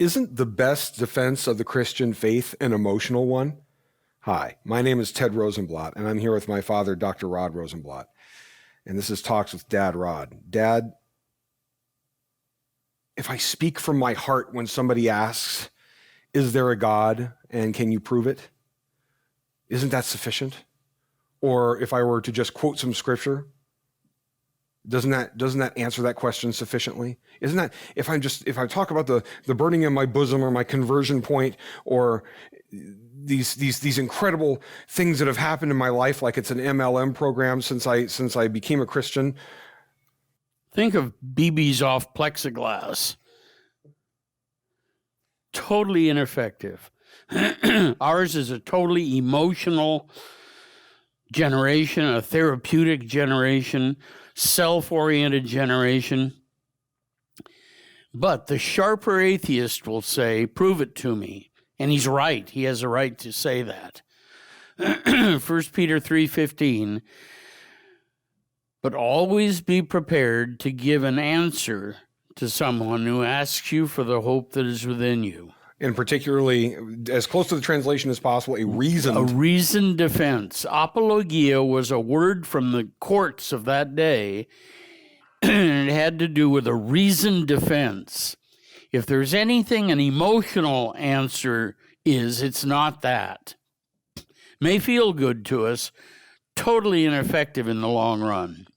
Isn't the best defense of the Christian faith an emotional one? Hi, my name is Ted Rosenblatt, and I'm here with my father, Dr. Rod Rosenblatt. And this is Talks with Dad Rod. Dad, if I speak from my heart when somebody asks, is there a God and can you prove it? Isn't that sufficient? Or if I were to just quote some scripture, doesn't that answer that question sufficiently? Isn't that, if I talk about the burning in my bosom or my conversion point or these incredible things that have happened in my life, like it's an MLM program since I became a Christian. Think of BBs off plexiglass. Totally ineffective. Ours is a totally emotional generation, a therapeutic generation, self-oriented generation. But the sharper atheist will say, prove it to me. And he's right. He has a right to say that. 1 Peter 3:15, but always be prepared to give an answer to someone who asks you for the hope that is within you. And particularly, as close to the translation as possible, a reasoned defense. Apologia was a word from the courts of that day, and it had to do with a reasoned defense. If there's anything an emotional answer is, it's not that. May feel good to us, totally ineffective in the long run.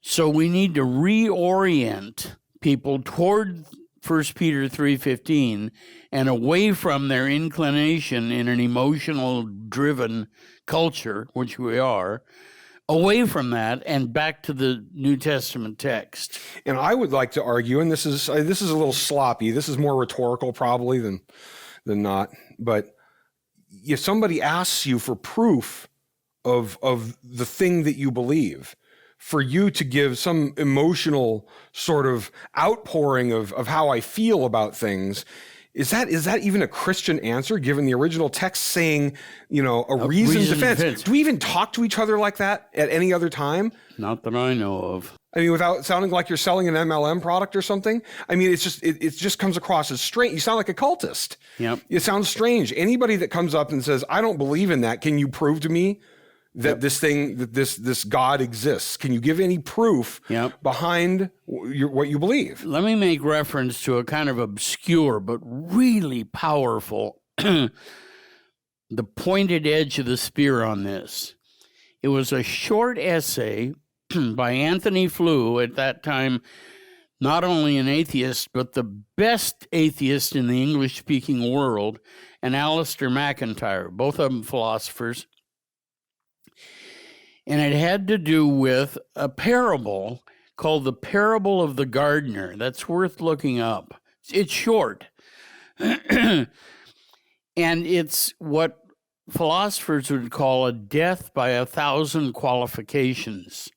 So we need to reorient people toward 1 Peter 3:15 and away from their inclination in an emotional-driven culture, which we are, away from that and back to the New Testament text. And I would like to argue, and this is a little sloppy, this is more rhetorical probably than not, but if somebody asks you for proof of the thing that you believe, for you to give some emotional sort of outpouring of how I feel about things, is that even a Christian answer, given the original text saying, a reasoned defense? Do we even talk to each other like that at any other time? Not that I know of. I mean, without sounding like you're selling an MLM product or something. I mean, it just comes across as strange. You sound like a cultist. Yep. It sounds strange. Anybody that comes up and says, I don't believe in that, can you prove to me that this God exists? Can you give any proof behind what you believe? Let me make reference to a kind of obscure but really powerful, the pointed edge of the spear on this. It was a short essay by Anthony Flew, at that time not only an atheist, but the best atheist in the English-speaking world, and Alistair McIntyre, both of them philosophers. And it had to do with a parable called the Parable of the Gardener. That's worth looking up. It's short. And it's what philosophers would call a death by 1,000 qualifications.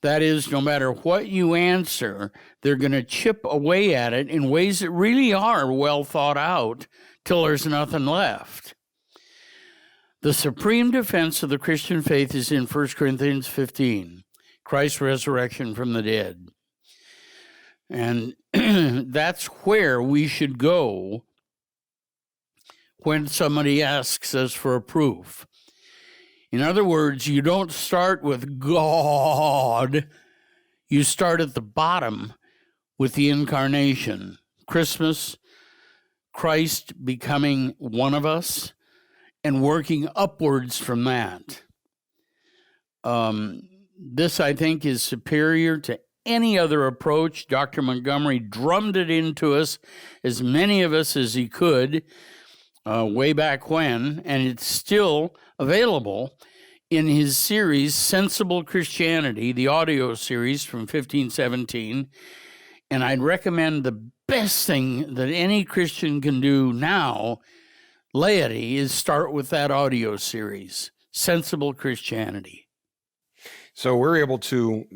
That is, no matter what you answer, they're going to chip away at it in ways that really are well thought out till there's nothing left. The supreme defense of the Christian faith is in 1 Corinthians 15, Christ's resurrection from the dead. And that's where we should go when somebody asks us for a proof. In other words, you don't start with God. You start at the bottom with the incarnation. Christmas, Christ becoming one of us, and working upwards from that. This, I think, is superior to any other approach. Dr. Montgomery drummed it into us, as many of us as he could, way back when, and it's still available in his series, Sensible Christianity, the audio series from 1517. And I'd recommend the best thing that any Christian can do now, laity, is start with that audio series, Sensible Christianity. So we are able to,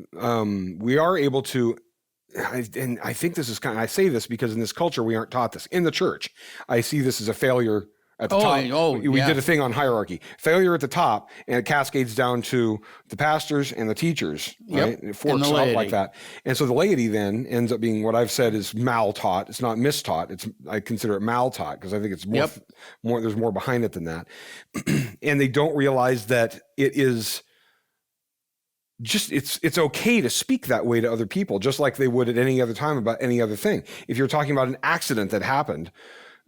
and I think this is I say this because in this culture we aren't taught this. In the church, I see this as a failure At the top, we yeah. did a thing on hierarchy. Failure at the top, and it cascades down to the pastors and the teachers, right? Yep. It forks out like that. And so the laity then ends up being what I've said is mal-taught. It's not mistaught. I consider it mal-taught because I think it's more, there's more behind it than that. And they don't realize that it is just, it's okay to speak that way to other people, just like they would at any other time about any other thing. If you're talking about an accident that happened,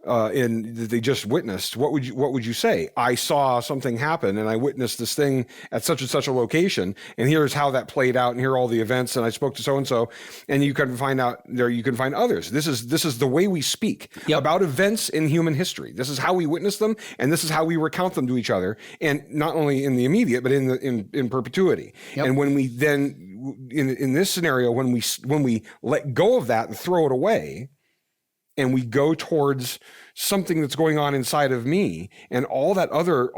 that they just witnessed, what would you say? I saw something happen and I witnessed this thing at such and such a location, and here's how that played out, and here are all the events, and I spoke to so and so, and you can find out there. You can find others. This is the way we speak about events in human history. This is how we witness them, and this is how we recount them to each other, and not only in the immediate, but in perpetuity. And when we then in this scenario, when we let go of that and throw it away, and we go towards something that's going on inside of me, and all that other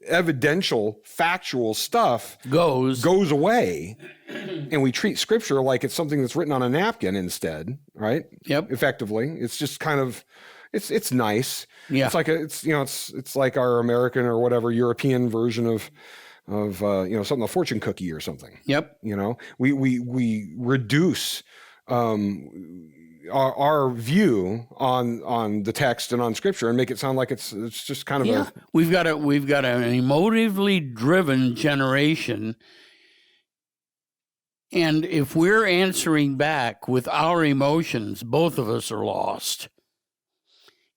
evidential, factual stuff goes away, and we treat Scripture like it's something that's written on a napkin instead, right? Yep. Effectively, it's just kind of, it's nice. Yeah. It's like it's like our American or whatever European version of something, a fortune cookie or something. Yep. We reduce our view on the text and on Scripture and make it sound like it's just kind of we've got an emotively driven generation, and if we're answering back with our emotions, both of us are lost.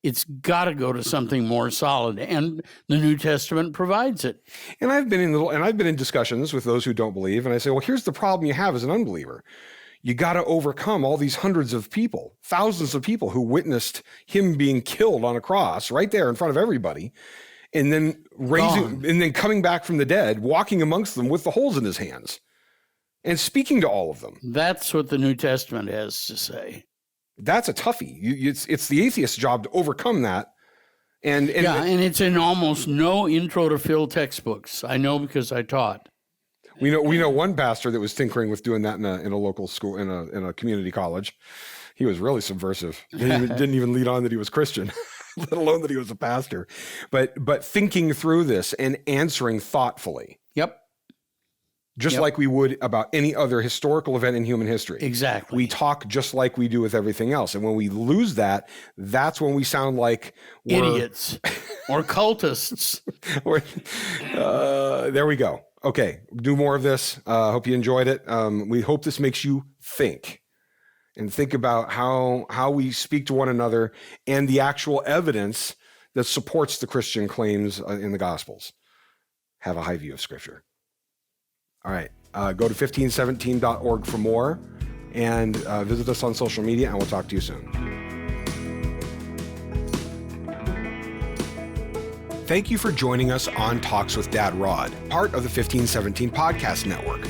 It's got to go to something more solid, and the New Testament provides it. And I've been in discussions with those who don't believe, and I say, well, here's the problem you have as an unbeliever. You got to overcome all these hundreds of people, thousands of people who witnessed him being killed on a cross right there in front of everybody, and then coming back from the dead, walking amongst them with the holes in his hands and speaking to all of them. That's what the New Testament has to say. That's a toughie. It's the atheist's job to overcome that. And it's in almost no intro to Phil textbooks. I know because I taught. We know one pastor that was tinkering with doing that in a local school, in a community college. He was really subversive. Didn't even lead on that he was Christian, let alone that he was a pastor. But thinking through this and answering thoughtfully. Yep. Just like we would about any other historical event in human history. Exactly. We talk just like we do with everything else. And when we lose that, that's when we sound like idiots or cultists. There we go. Okay, do more of this. Hope you enjoyed it. We hope this makes you think about how we speak to one another and the actual evidence that supports the Christian claims in the Gospels. Have a high view of Scripture. All right, go to 1517.org for more, and visit us on social media, and we'll talk to you soon. Thank you for joining us on Talks with Dad Rod, part of the 1517 Podcast Network.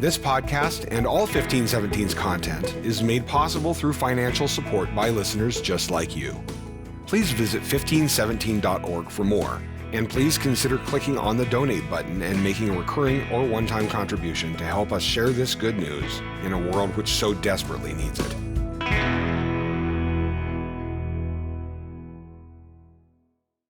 This podcast and all 1517's content is made possible through financial support by listeners just like you. Please visit 1517.org for more, and please consider clicking on the donate button and making a recurring or one-time contribution to help us share this good news in a world which so desperately needs it.